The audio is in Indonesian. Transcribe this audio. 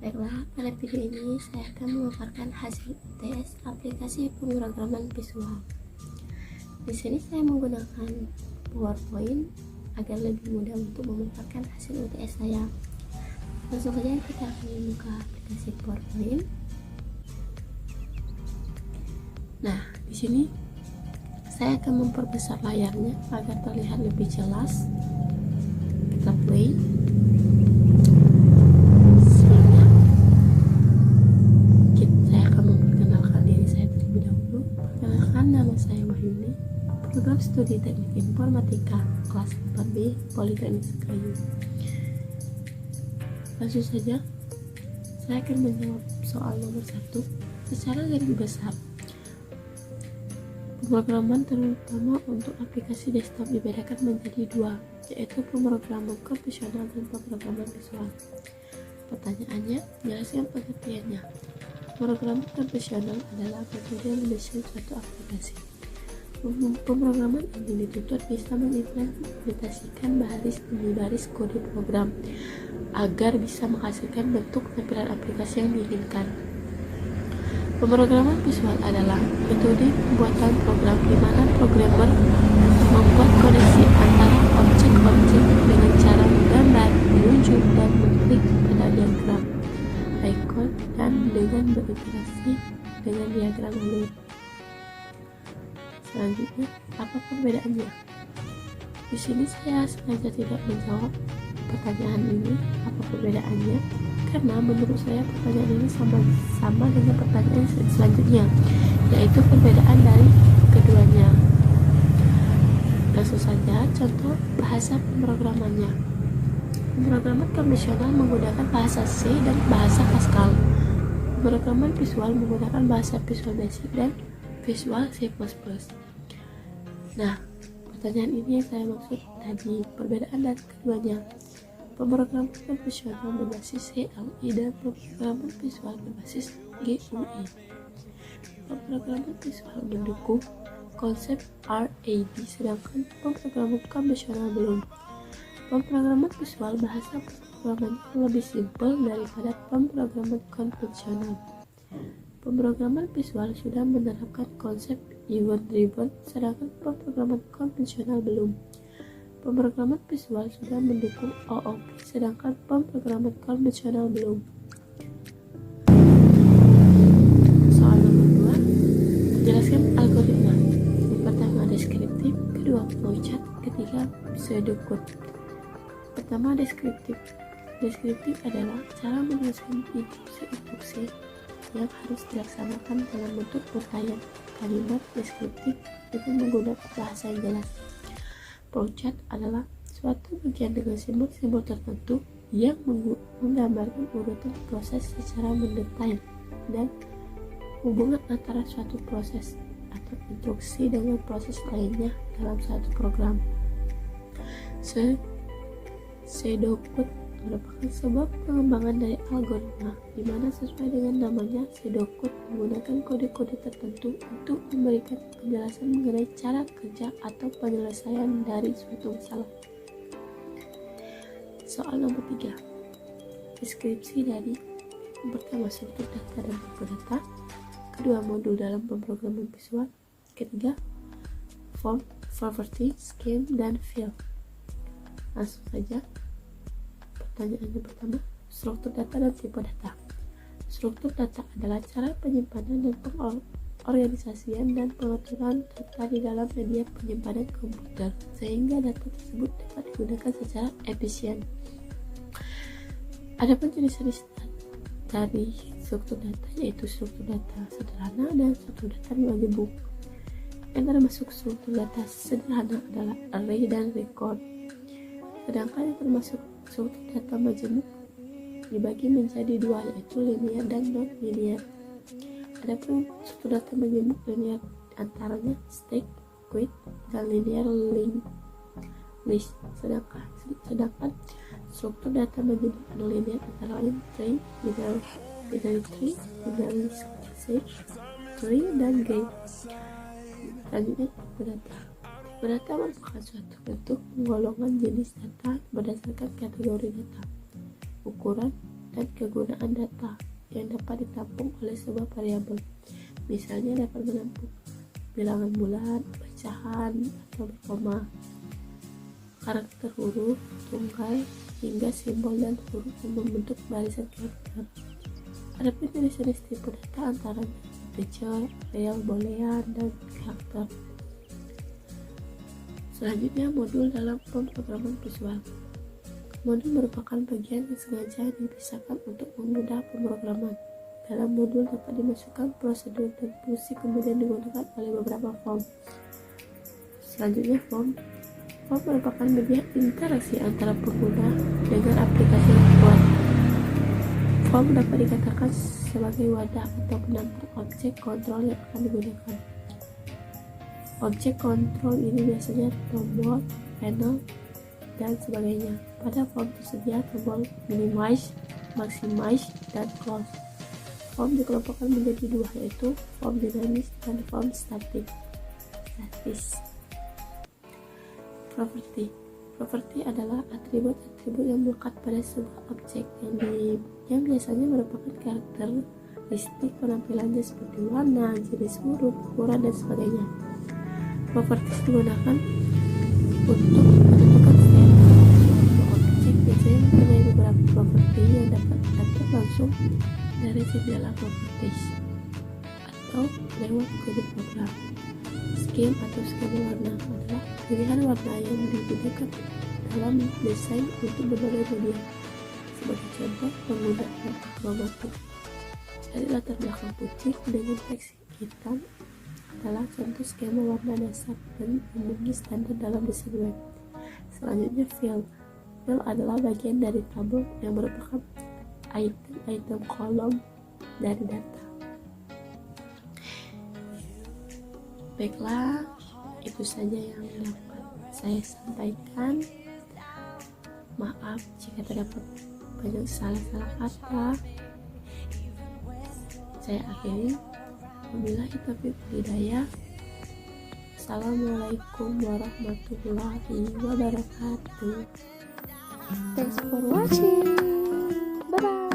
Baiklah, pada video ini saya akan memaparkan hasil UTS aplikasi pemrograman visual. Di sini saya menggunakan PowerPoint agar lebih mudah untuk memaparkan hasil UTS saya. Langsung saja kita akan membuka aplikasi PowerPoint. Nah, di sini saya akan memperbesar layarnya agar terlihat lebih jelas. Kita play. Nama saya Wahyuni, program studi teknik informatika kelas 4B Politeknik Sekayu. Langsung saja saya akan menjawab soal nomor 1 secara garis besar. Pemrograman terutama untuk aplikasi desktop dibedakan menjadi dua, yaitu pemrograman konvensional dan pemrograman visual. Pertanyaannya, jelaskan pengertiannya. Pemrograman konvensional adalah metode mendesain suatu aplikasi. Pemrograman ini dituntut bisa mengimplementasikan baris demi baris kode program agar bisa menghasilkan bentuk tampilan aplikasi yang diinginkan. Pemrograman visual adalah metode pembuatan program di mana programmer membuat koneksi antara objek-objek dengan cara menggambar, menunjuk, dan mengklik pada diagram, icon, dan dengan berinteraksi dengan diagram alur. Selanjutnya, apa perbedaannya? Di sini saya sengaja tidak menjawab pertanyaan ini apa perbedaannya, karena menurut saya pertanyaan ini sama dengan pertanyaan selanjutnya, yaitu perbedaan dari keduanya. Langsung saja contoh bahasa pemrogramannya. Pemrograman konvensional menggunakan bahasa C dan bahasa Pascal. Pemrograman visual menggunakan bahasa Visual Basic dan Visual C++. Nah, pertanyaan ini yang saya maksud tadi, perbedaan dari keduanya. Pemrograman konvensional berbasis CLI dan pemrograman visual berbasis GUI. Pemrograman visual mendukung konsep RAD, sedangkan pemrograman konvensional belum. Pemrograman visual bahasa pemrogramannya lebih simpel daripada pemrograman konvensional. Pemrograman visual sudah menerapkan konsep event-driven, sedangkan pemrograman konvensional belum. Pemrograman visual sudah mendukung OOP, sedangkan pemrograman konvensional belum. Soal nomor 2, jelaskan algoritma. Yang pertama deskriptif, kedua flowchart, ketiga pseudocode. Pertama deskriptif. Deskriptif adalah cara menuliskan instruksi-instruksi yang harus dilaksanakan dalam bentuk uraian kalimat deskriptif dengan menggunakan bahasa yang jelas. Flowchart adalah suatu bagian dengan simbol-simbol tertentu yang menggambarkan urutan proses secara mendetail dan hubungan antara suatu proses atau instruksi dengan proses lainnya dalam suatu program. Pseudocode merupakan sebuah pengembangan dari algoritma, di mana sesuai dengan namanya, pseudocode menggunakan kode-kode tertentu untuk memberikan penjelasan mengenai cara kerja atau penyelesaian dari suatu masalah. Soal nomor 3, deskripsi dari yang pertama struktur data dan tipe data, kedua modul dalam pemrograman visual, ketiga form, property, scheme, dan field. Langsung saja. Pertanyaan yang pertama, struktur data dan tipe data. Struktur data adalah cara penyimpanan dan pengorganisasian dan pengaturan data di dalam media penyimpanan komputer, sehingga data tersebut dapat digunakan secara efisien. Adapun jenis-jenis dari struktur data yaitu struktur data sederhana dan struktur data majemuk. Yang termasuk struktur data sederhana adalah array dan record. Sedangkan yang termasuk struktur data majemuk dibagi menjadi dua, yaitu linear dan non-linear. Adapun struktur data majemuk linear antaranya stack, queue, dan linear linked list. Sedangkan struktur data majemuk non-linear antara lain tree, binary tree, binary search tree, dan game. Selanjutnya tipe data. Data merupakan suatu bentuk penggolongan jenis data berdasarkan kategori data, ukuran, dan kegunaan data yang dapat ditampung oleh sebuah variabel. Misalnya dapat menampung bilangan bulat, pecahan, atau berkoma, karakter huruf, tunggal, hingga simbol dan huruf yang membentuk barisan karakter. Adapun jenis-jenis tipe data antara integer, real, boolean, dan karakter. Selanjutnya, modul dalam pemrograman visual. Modul merupakan bagian yang sengaja dipisahkan untuk memudahkan pemrograman. Dalam modul dapat dimasukkan prosedur dan fungsi, kemudian digunakan oleh beberapa form. Selanjutnya, form merupakan media interaksi antara pengguna dengan aplikasi yang dibuat. Form dapat dikatakan sebagai wadah atau penampung objek kontrol yang akan digunakan. Objek kontrol ini biasanya tombol, panel, dan sebagainya. Pada form tersedia tombol minimize, maximize, dan close. Form dikelompokkan menjadi dua, yaitu form dinamis dan form statis. Properti adalah atribut-atribut yang melekat pada sebuah objek yang biasanya merupakan karakteristik penampilannya seperti warna, jenis huruf, ukuran, dan sebagainya. Properti digunakan untuk menentukan state. Objek biasanya mempunyai beberapa properti yang dapat diatur langsung dari jendela properties atau lewat kode program. Scheme atau skema warna adalah pilihan warna yang digunakan dalam desain untuk berbagai media. Sebagai contoh, penggunaan akromatik dari latar belakang putih dengan teks hitam adalah contoh skema warna dasar dan umumnya standar dalam desain web. Selanjutnya, fill adalah bagian dari tabel yang merupakan item kolom dari data. Baiklah, itu saja yang dapat saya sampaikan. Maaf jika terdapat banyak salah-salah kata. Saya akhiri. Wabillahi taufiq wal hidayah. Assalamualaikum warahmatullahi wabarakatuh. Thanks for watching. Bye bye.